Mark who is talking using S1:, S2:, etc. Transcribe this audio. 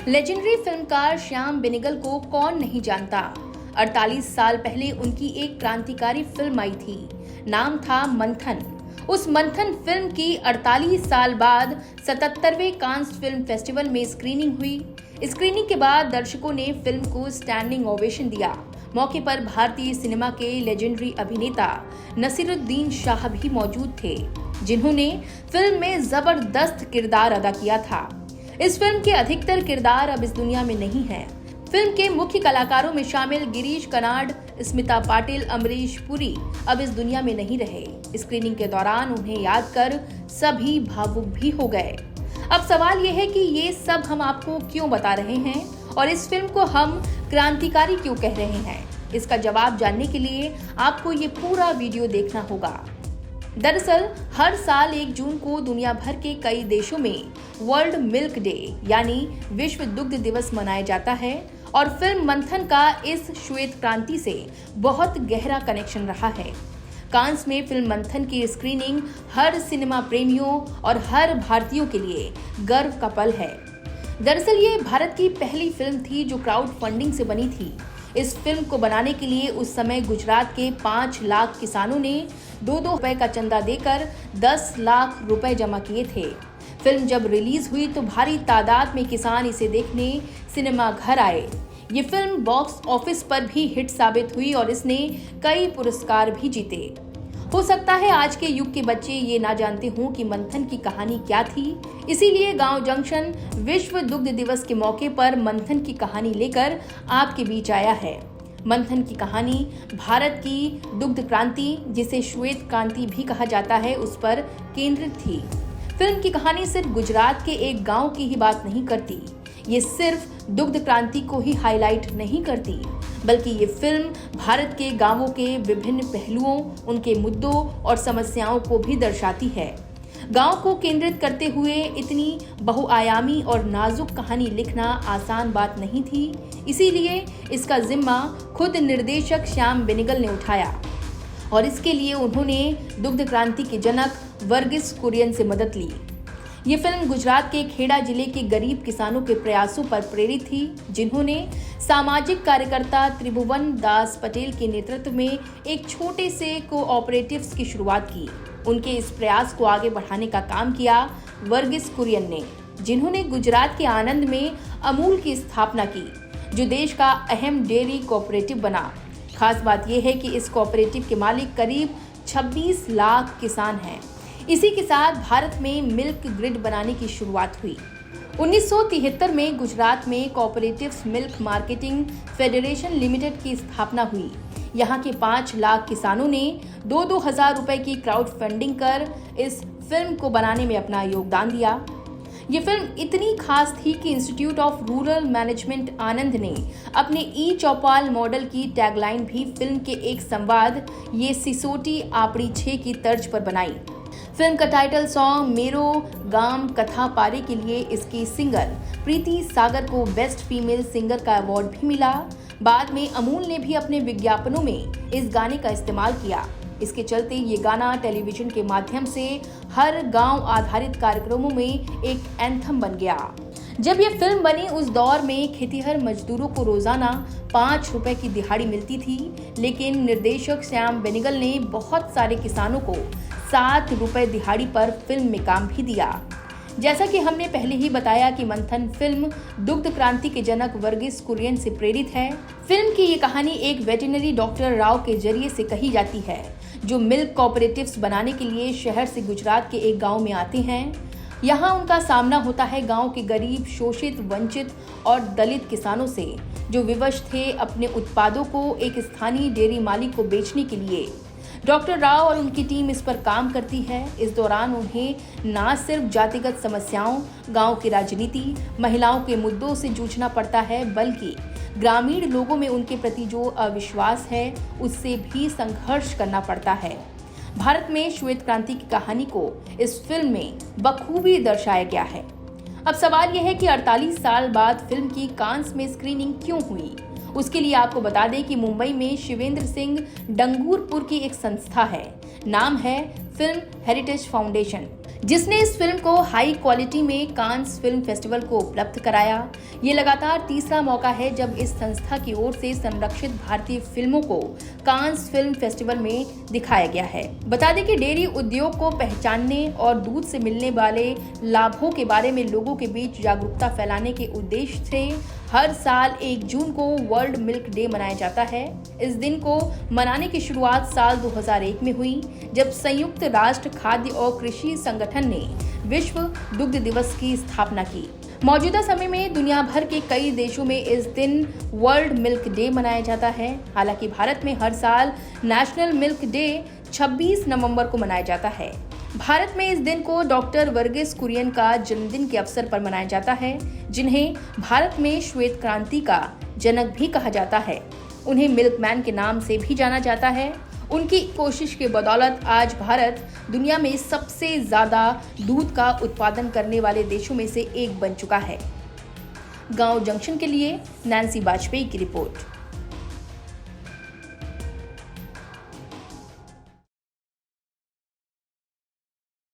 S1: Legendary फिल्मकार श्याम बेनेगल को कौन नहीं जानता। 48 साल पहले उनकी एक क्रांतिकारी फिल्म आई थी, नाम था मंथन। उस मंथन फिल्म की 48 साल बाद 77वें कांस फिल्म फेस्टिवल में स्क्रीनिंग हुई। स्क्रीनिंग के बाद दर्शकों ने फिल्म को स्टैंडिंग ओवेशन दिया। मौके पर भारतीय सिनेमा के लेजेंडरी अभिनेता नसीरुद्दीन शाह भी मौजूद थे, जिन्होंने फिल्म में जबरदस्त किरदार अदा किया था। इस फिल्म के अधिकतर किरदार अब इस दुनिया में नहीं हैं। फिल्म के मुख्य कलाकारों में शामिल गिरीश कर्नाड, स्मिता पाटिल, अमरीश पुरी अब इस दुनिया में नहीं रहे। स्क्रीनिंग के दौरान उन्हें याद कर सभी भावुक भी हो गए। अब सवाल ये है कि ये सब हम आपको क्यों बता रहे हैं और इस फिल्म को हम क्रांतिकारी क्यों कह रहे हैं। इसका जवाब जानने के लिए आपको ये पूरा वीडियो देखना होगा। दरअसल हर साल 1 जून को दुनिया भर के कई देशों में वर्ल्ड मिल्क डे यानी विश्व दुग्ध दिवस मनाया जाता है और फिल्म मंथन का इस श्वेत क्रांति से बहुत गहरा कनेक्शन रहा है। कांस में फिल्म मंथन की स्क्रीनिंग हर सिनेमा प्रेमियों और हर भारतीयों के लिए गर्व का पल है। दरअसल ये भारत की पहली फिल्म थी जो क्राउड फंडिंग से बनी थी। इस फिल्म को बनाने के लिए उस समय गुजरात के 5 लाख किसानों ने 2-2 रुपए का चंदा देकर 10 लाख रुपए जमा किए थे। फिल्म जब रिलीज हुई तो भारी तादाद में किसान इसे देखने सिनेमा घर आए। ये फिल्म बॉक्स ऑफिस पर भी हिट साबित हुई और इसने कई पुरस्कार भी जीते। हो सकता है आज के युग के बच्चे ये ना जानते हों कि मंथन की कहानी क्या थी, इसीलिए गांव जंक्शन विश्व दुग्ध दिवस के मौके पर मंथन की कहानी लेकर आपके बीच आया है। मंथन की कहानी भारत की दुग्ध क्रांति, जिसे श्वेत क्रांति भी कहा जाता है, उस पर केंद्रित थी। फिल्म की कहानी सिर्फ गुजरात के एक गांव की ही बात नहीं करती। ये सिर्फ दुग्ध क्रांति को ही हाईलाइट नहीं करती, बल्कि ये फिल्म भारत के गांवों के विभिन्न पहलुओं, उनके मुद्दों और समस्याओं को भी दर्शाती है। गांव को केंद्रित करते हुए इतनी बहुआयामी और नाजुक कहानी लिखना आसान बात नहीं थी, इसीलिए इसका जिम्मा खुद निर्देशक श्याम बेनेगल ने उठाया और इसके लिए उन्होंने दुग्ध क्रांति के जनक वर्गीस कुरियन से मदद ली। ये फिल्म गुजरात के खेड़ा जिले के गरीब किसानों के प्रयासों पर प्रेरित थी, जिन्होंने सामाजिक कार्यकर्ता त्रिभुवन दास पटेल के नेतृत्व में एक छोटे से कोऑपरेटिव्स की शुरुआत की। उनके इस प्रयास को आगे बढ़ाने का काम किया वर्गीस कुरियन ने, जिन्होंने गुजरात के आनंद में अमूल की स्थापना की, जो देश का अहम डेयरी कोऑपरेटिव बना। खास बात यह है कि इस कोऑपरेटिव के मालिक करीब 26 लाख किसान हैं। इसी के साथ भारत में मिल्क ग्रिड बनाने की शुरुआत हुई। 1973 में गुजरात में cooperatives milk marketing federation limited की स्थापना हुई। यहाँ के 5 लाख किसानों ने 2-2 हजार रुपए की क्राउड फंडिंग कर इस फिल्म को बनाने में अपना योगदान दिया। ये फिल्म इतनी खास थी कि इंस्टीट्यूट ऑफ रूरल मैनेजमेंट आनंद ने अपने ई चौपाल मॉडल की टैगलाइन भी फिल्म के एक संवाद ये सिसोटी आपड़ी छे की तर्ज पर बनाई। फिल्म का टाइटल सॉन्ग मेरो गाम कथा पारे के लिए इसकी सिंगर प्रीति सागर को बेस्ट फीमेल सिंगर का अवार्ड भी मिला। बाद में अमूल ने भी अपने विज्ञापनों में इस गाने का इस्तेमाल किया। इसके चलते ये गाना टेलीविजन के माध्यम से हर गांव आधारित कार्यक्रमों में एक एंथम बन गया। जब ये फिल्म बनी उस दौर में खेतिहर मजदूरों को रोजाना 5 रुपए की दिहाड़ी मिलती थी, लेकिन निर्देशक श्याम बेनेगल ने बहुत सारे किसानों को 7 रुपए दिहाड़ी पर फिल्म में काम भी दिया। जैसा कि हमने पहले ही बताया कि मंथन फिल्म दुग्ध क्रांति के जनक वर्गीस कुरियन से प्रेरित है। फिल्म की ये कहानी एक वेटरनरी डॉक्टर राव के जरिए से कही जाती है, जो मिल्क कोऑपरेटिव्स बनाने के लिए शहर से गुजरात के एक गांव में आते हैं। यहाँ उनका सामना होता है गांव के गरीब, शोषित, वंचित और दलित किसानों से, जो विवश थे अपने उत्पादों को एक स्थानीय डेयरी मालिक को बेचने के लिए। डॉक्टर राव और उनकी टीम इस पर काम करती है। इस दौरान उन्हें न सिर्फ जातिगत समस्याओं, गांव की राजनीति, महिलाओं के मुद्दों से जूझना पड़ता है, बल्कि ग्रामीण लोगों में उनके प्रति जो अविश्वास है, उससे भी संघर्ष करना पड़ता है। भारत में श्वेत क्रांति की कहानी को इस फिल्म में बखूबी दर्शाया गया है। अब सवाल यह है कि 48 साल बाद फिल्म की कांस में स्क्रीनिंग क्यों हुई। उसके लिए आपको बता दें कि मुंबई में शिवेंद्र सिंह डंगूरपुर की एक संस्था है, नाम है फिल्म हेरिटेज फाउंडेशन। जिसने इस फिल्म को हाई क्वालिटी में कांस फिल्म फेस्टिवल को उपलब्ध कराया। ये लगातार तीसरा मौका है जब इस संस्था की ओर से संरक्षित भारतीय फिल्मों को कांस फिल्म फेस्टिवल में दिखाया गया है। बता दें कि डेयरी उद्योग को पहचानने और दूध से मिलने वाले लाभों के बारे में लोगों के बीच जागरूकता फैलाने के उद्देश्य से हर साल 1 जून को वर्ल्ड मिल्क डे मनाया जाता है। इस दिन को मनाने की शुरुआत साल 2001 में हुई, जब संयुक्त राष्ट्र खाद्य और कृषि संगठन ने विश्व दुग्ध दिवस की स्थापना की। मौजूदा समय में दुनिया भर के कई देशों में इस दिन वर्ल्ड मिल्क डे मनाया जाता है। हालांकि भारत में हर साल नेशनल मिल्क डे 26 नवंबर को मनाया जाता है। भारत में इस दिन को डॉक्टर वर्गीस कुरियन का जन्मदिन के अवसर पर मनाया जाता है, जिन्हें भारत में श्वेत क्रांति का जनक भी कहा जाता है। उन्हें मिल्कमैन के नाम से भी जाना जाता है। उनकी कोशिश के बदौलत आज भारत दुनिया में सबसे ज्यादा दूध का उत्पादन करने वाले देशों में से एक बन चुका है। गांव जंक्शन के लिए नैन्सी वाजपेयी की रिपोर्ट।